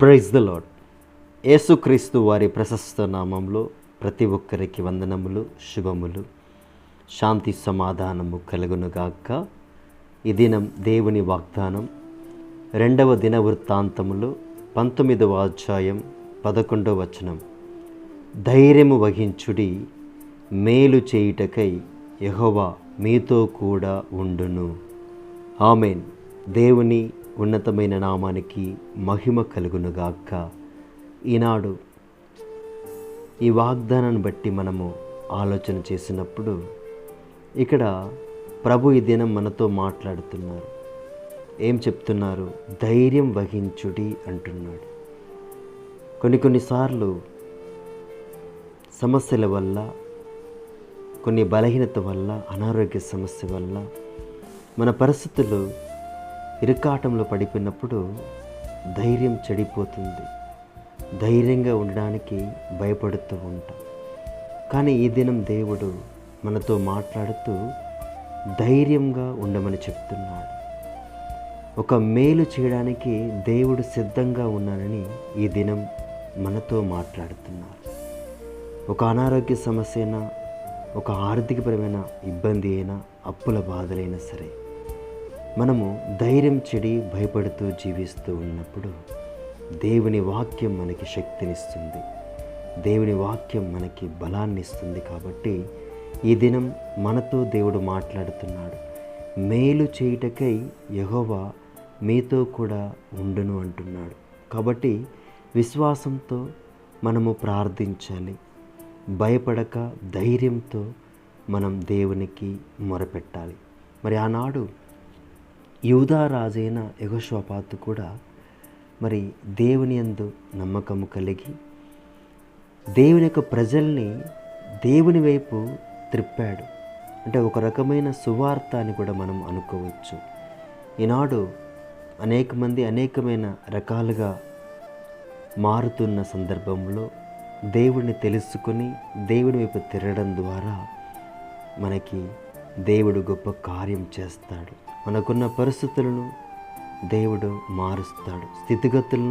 Praise the lord. యేసుక్రీస్తు వారి ప్రశస్త నామంలో ప్రతి ఒక్కరికి వందనములు, శుభములు, శాంతి సమాధానము కలుగునుగాక. ఈ దినం దేవుని వాగ్దానం 2వ దినవృత్తాంతములు 19వ అధ్యాయం 11వ వచనం. ధైర్యము వహించుడి, మేలు చేయుటకై యెహోవా మీతో కూడా ఉండును. ఆమేన్. దేవుని ఉన్నతమైన నామానికి మహిమ కలుగునుగాక. ఈనాడు ఈ వాగ్దానాన్ని బట్టి మనము ఆలోచన చేసినప్పుడు ఇక్కడ ప్రభు ఈ దినం మనతో మాట్లాడుతున్నారు. ఏం చెప్తున్నారు? ధైర్యం వహించుడి అంటున్నాడు. కొన్నిసార్లు సమస్యల వల్ల, కొన్ని బలహీనత వల్ల, అనారోగ్య సమస్య వల్ల మన పరిస్థితులు ఇరుకాటంలో పడిపోయినప్పుడు ధైర్యం చెడిపోతుంది. ధైర్యంగా ఉండడానికి భయపడుతూ ఉంటాం. కానీ ఈ దినం దేవుడు మనతో మాట్లాడుతూ ధైర్యంగా ఉండమని చెప్తున్నాడు. ఒక మేలు చేయడానికి దేవుడు సిద్ధంగా ఉన్నానని ఈ దినం మనతో మాట్లాడుతున్నారు. ఒక అనారోగ్య సమస్య అయినా, ఒక ఆర్థికపరమైన ఇబ్బంది అయినా, అప్పుల బాధలైనా సరే, మనము ధైర్యం చెడి భయపడుతూ జీవిస్తూ ఉన్నప్పుడు దేవుని వాక్యం మనకి శక్తినిస్తుంది. దేవుని వాక్యం మనకి బలాన్ని ఇస్తుంది. కాబట్టి ఈ దినం మనతో దేవుడు మాట్లాడుతున్నాడు. మేలు చేయుటకై యెహోవా మీతో కూడా ఉండును అంటున్నాడు. కాబట్టి విశ్వాసంతో మనము ప్రార్థించాలి. భయపడక ధైర్యంతో మనం దేవునికి మొరపెట్టాలి. మరి ఆనాడు యూదా రాజైన యెహోషాపాతు కూడా మరి దేవుని యందు నమ్మకము కలిగి దేవుని యొక్క ప్రజల్ని దేవుని వైపు త్రిప్పాడు. అంటే ఒక రకమైన సువార్త అని కూడా మనం అనుకోవచ్చు. ఈనాడు అనేక మంది అనేకమైన రకాలుగా మారుతున్న సందర్భంలో దేవుడిని తెలుసుకొని దేవుని వైపు తిరగడం ద్వారా మనకి దేవుడు గొప్ప కార్యం చేస్తాడు. మనకున్న పరిస్థితులను దేవుడు మారుస్తాడు. స్థితిగతులను